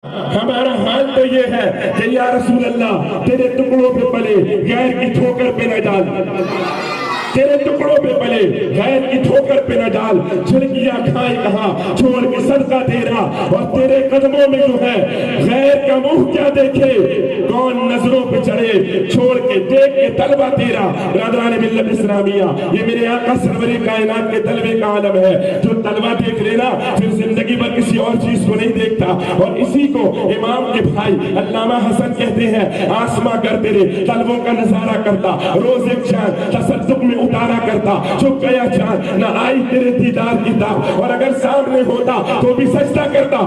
ہمارا حال تو یہ ہے کہ یا رسول اللہ تیرے ٹکڑوں پہ پلے غیر کی ٹھوکر پہ نہ ڈال، تیرے ٹکڑوں پہ پلے غیر کی ٹھوکر پہ نہ ڈال، جھڑکیاں کھائے کہاں چھوڑ کے صدقہ تیرا، اور تیرے قدموں میں جو ہے غیر کا منہ کیا دیکھے، کون نظروں پہ چڑھے چھوڑ کے دیکھ کے طلبہ تیرا۔ برادران ملت اسلامیہ، یہ میرے آقا سرور کائنات کے طلبے کا عالم ہے، جو طلبہ دیکھ لینا پھر زندگی بھر کسی اور چیز کو نہیں دیکھتا۔ اور اسی کو امام کے بھائی علامہ حسن کہتے ہیں، آسماں کر تیرے طلبوں کا نظارہ کرتا، روز ایک چاند تصدق میں اتارا کرتا، چھپ گیا چاند نہ آئی تیرے دیدار کی طرف، اور اگر سامنے ہوتا تو بھی سجدہ کرتا۔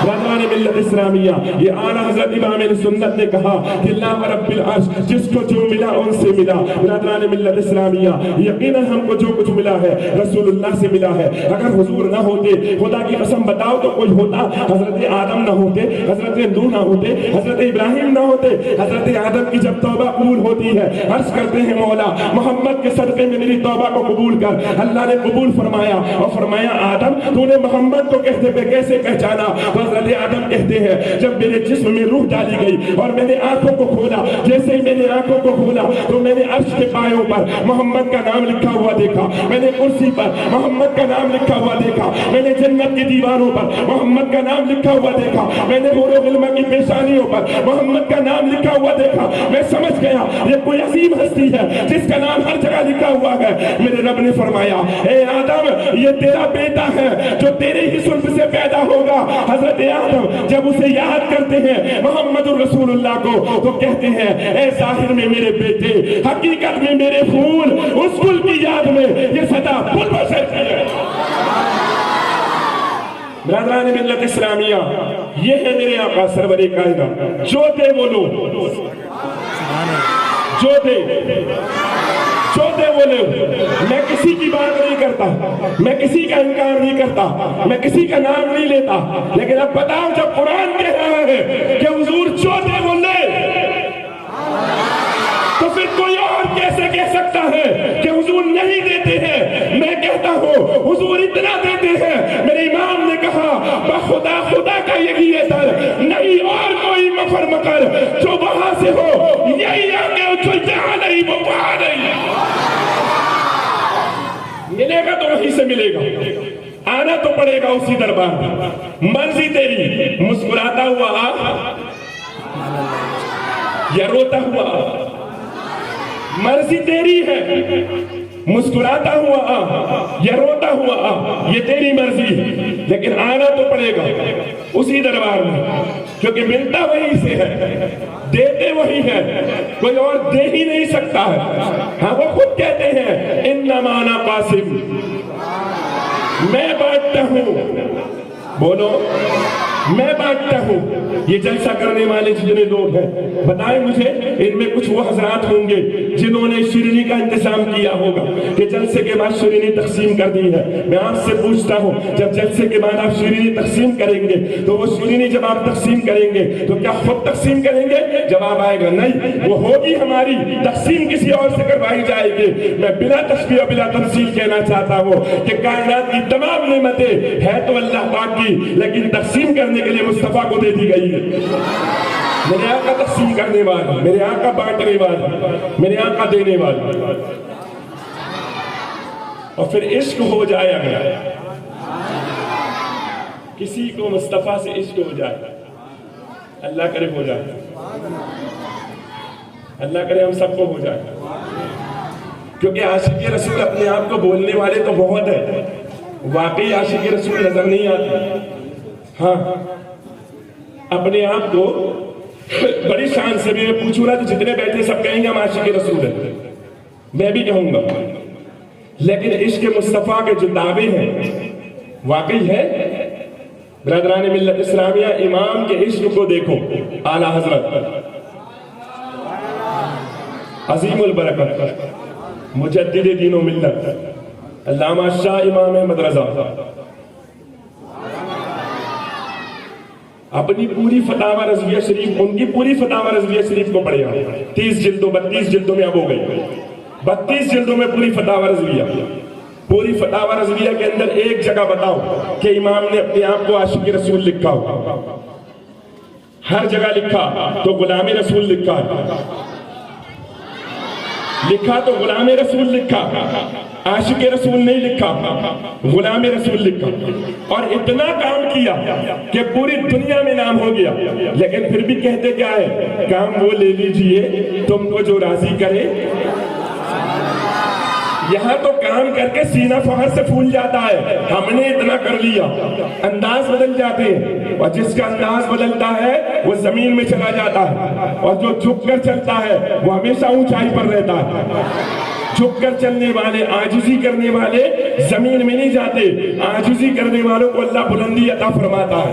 برادران ملت اسلامیہ، یہ اعلیٰ حضرت امام سنت نے کہا کہ اللہ رب العرش جس کو جو ملا ان سے ملا۔ برادران ملت اسلامیہ، یقیناً ہم کو جو کچھ ملا ہے رسول اللہ سے ملا ہے۔ اگر حضور نہ ہوتے، خدا کی قسم بتاؤ تو کوئی ہوتا، حضرت آدم نہ ہوتے، حضرت نوح نہ ہوتے، حضرت ابراہیم نہ ہوتے۔ حضرت آدم کی جب توبہ قبول ہوتی ہے، عرض کرتے ہیں مولا محمد کے صدقے میں میری توبہ کو قبول کر۔ اللہ نے قبول فرمایا اور فرمایا آدم تو نے محمد کو کہتے پہ کیسے پہچانا؟ حضرت آدم کہتے ہیں جب میرے جسم میں روح ڈالی گئی اور میں نے آنکھوں کو کھولا، جیسے ہی میں نے آنکھوں کو کھولا تو میں نے عرش کے پایوں پر محمد کا نام لکھا ہوا دیکھا، میں نے کرسی پر محمد کا نام لکھا ہوا دیکھا، میں نے جنت کی دیواروں پر محمد کا نام لکھا ہوا دیکھا، میں نے حور و غلمہ کی پیشانیوں پر محمد کا نام لکھا ہوا دیکھا۔ میں سمجھ گیا یہ کوئی عظیم ہستی ہے جس کا نام ہر جگہ لکھا ہوا ہے۔ میرے رب نے فرمایا اے آدم یہ تیرا بیٹا ہے جو تیرے ہی صلب سے پیدا ہوگا۔ حضرت آدم جب اسے یاد کرتے ہیں محمد الرسول اللہ کو تو کہتے ہیں اے ظاہر میں میرے بیٹے، حقیقت میں میرے پھول، اس پھول کی یاد میں یہ صدا پھول بشر کی ہے۔ برادران ملت اسلامیہ، یہ ہے میرے آقا سرور کائنات، جو دے وہ لو، جو دے وہ لو۔ میں کسی کی بات نہیں کرتا، میں کسی کا انکار نہیں کرتا، میں کسی کا نام نہیں لیتا، لیکن اب بتاؤ جب قرآن کہہ رہا ہے کہ حضور جو دے وہ لے، تو پھر کوئی اور کیسے کہہ سکتا ہے کہ حضور نہیں دیتے ہیں؟ میں کہتا ہوں حضور اتنا دیتے ہیں۔ میرے امام نے کہا بخدا خدا کا یہی ہے در، نہیں اور کوئی مفر مکر، جو وہاں سے ہو یہی آگے، جو جہاں نہیں وہ وہاں نہیں۔ ملے گا تو وہیں سے ملے گا، آنا تو پڑے گا اسی دربار میں۔ مرضی تیری، مسکراتا ہوا آ یا روتا ہوا آ، مرضی تیری ہے، مسکراتا ہوا آ یا روتا ہوا آ، یہ تیری مرضی ہے، لیکن آنا تو پڑے گا اسی دربار میں، کیونکہ ملتا وہی سے ہے، دیتے وہی ہے، کوئی اور دے ہی نہیں سکتا ہے۔ ہاں وہ خود کہتے ہیں انما انا قاسم، میں بانٹتا ہوں، بولو میں بانٹتا ہوں۔ یہ جلسہ کرنے والے جتنے لوگ ہیں بتائیں مجھے، ان میں کچھ وہ حضرات ہوں گے جنہوں نے شیرینی کا انتظام کیا ہوگا کہ جلسے کے بعد شیرینی تقسیم کر دی ہے۔ میں آپ سے پوچھتا ہوں جب جلسے کے بعد آپ شیرینی تقسیم کریں گے تو وہ شیرینی جب آپ تقسیم کریں گے تو کیا خود تقسیم کریں گے؟ جواب آئے گا نہیں، وہ ہوگی ہماری، تقسیم کسی اور سے کروائی جائے گی۔ میں بلا تشبیہ و بلا تمثیل کہنا چاہتا ہوں کہ کائنات کی تمام نعمتیں ہے تو اللہ پاک کی، لیکن تقسیم کرنے کے لیے مصطفیٰ کو دے دی گئی ہے۔ میرے آقا تقسیم کرنے والا، میرے آقا بانٹنے والا، میرے آقا دینے والا۔ اور پھر عشق ہو جائے، اگر کسی کو مصطفیٰ سے عشق ہو جائے، اللہ کرے ہو جائے، اللہ کرے ہم سب کو ہو جائے، کیونکہ عاشق رسول اپنے آپ کو بولنے والے تو بہت ہیں، واقعی عاشق رسول نظر نہیں آتے۔ ہاں اپنے آپ کو بڑی شان سے بھی میں پوچھوں گا تو جتنے بیٹھے سب کہیں گے ہم عاشق رسول ہیں، میں بھی کہوں گا، لیکن عشق مصطفیٰ کے جو دعوے ہیں واقعی ہے۔ برادران ملت اسلامیہ، امام کے عشق کو دیکھو، اعلیٰ حضرت عظیم البرکت مجدد دین و ملت علامہ شاہ امام احمد رضا اپنی پوری فتاوی رضویہ شریف، ان کی پوری فتاوی رضویہ شریف کو پڑھے ہیں، 30 جلدوں 32 جلدوں میں اب ہو گئی، 32 جلدوں میں پوری فتاوی رضویہ۔ پوری فتاوی رضویہ کے اندر ایک جگہ بتاؤ کہ امام نے اپنے آپ کو عاشق رسول لکھا ہو؟ ہر جگہ لکھا تو غلام رسول لکھا ہے، لکھا تو غلام رسول لکھا، عاشق رسول نہیں لکھا، غلام رسول لکھا. اور اتنا کام کیا کہ پوری دنیا میں نام ہو گیا، لیکن پھر بھی کہتے کیا ہے؟ کام وہ لے لیجئے تم کو جو راضی کرے. یہاں تو کام کر کے سینہ فخر سے پھول جاتا ہے، ہم نے اتنا کر لیا. انداز بدل جاتے ہیں، اور جس کا انداز بدلتا ہے وہ زمین میں چلا جاتا ہے، اور جو جھک کر چلتا ہے وہ ہمیشہ اونچائی پر رہتا ہے. جھک کر چلنے والے، عاجزی کرنے والے زمین میں نہیں جاتے، عاجزی کرنے والوں کو اللہ بلندی عطا فرماتا ہے.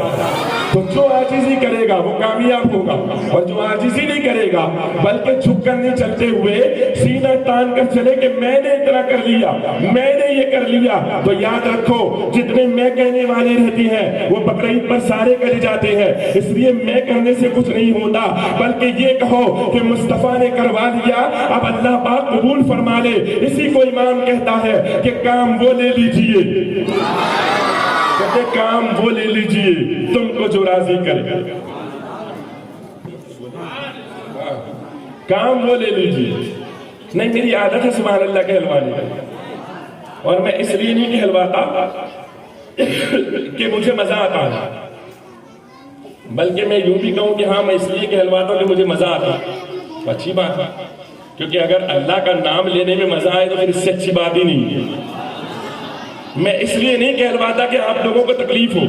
تو جو عاجزی کرے گا وہ کامیاب ہوگا، اور جو عاجزی نہیں کرے گا بلکہ جھک کر نہیں چلتے ہوئے سینہ تان کر چلے کہ میں نے اتنا کر لیا، میں نے یہ کر لیا، تو یاد رکھو جتنے میں کہنے والے رہتے ہیں وہ بقرعید پر سارے کرے جاتے ہیں. اس لیے میں کرنے سے کچھ نہیں ہوتا، بلکہ یہ کہو کہ مصطفیٰ نے کروا لیا، اب اللہ پاک قبول فرما لے. اسی کو امام کہتا ہے کہ کام وہ لے لیجئے، کہتے کام وہ لے لیجئے تم کو جو راضی کرے. کام وہ لے لیجئے. نہیں، میری عادت ہے سبحان اللہ کہلوانے کا، اور میں اس لیے نہیں کہلواتا کہ مجھے مزہ آتا ہے، بلکہ میں یوں بھی کہوں کہ ہاں میں اس لیے کہلواتا ہوں کہ مجھے مزہ آتا ہے. اچھی بات ہے، کیونکہ اگر اللہ کا نام لینے میں مزہ آئے تو پھر اس سے اچھی بات ہی نہیں ہے. میں اس لیے نہیں کہلواتا کہ آپ لوگوں کو تکلیف ہو،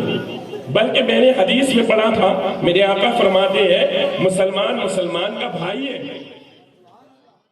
بلکہ میں نے حدیث میں پڑھا تھا، میرے آقا فرماتے ہیں مسلمان مسلمان کا بھائی ہے.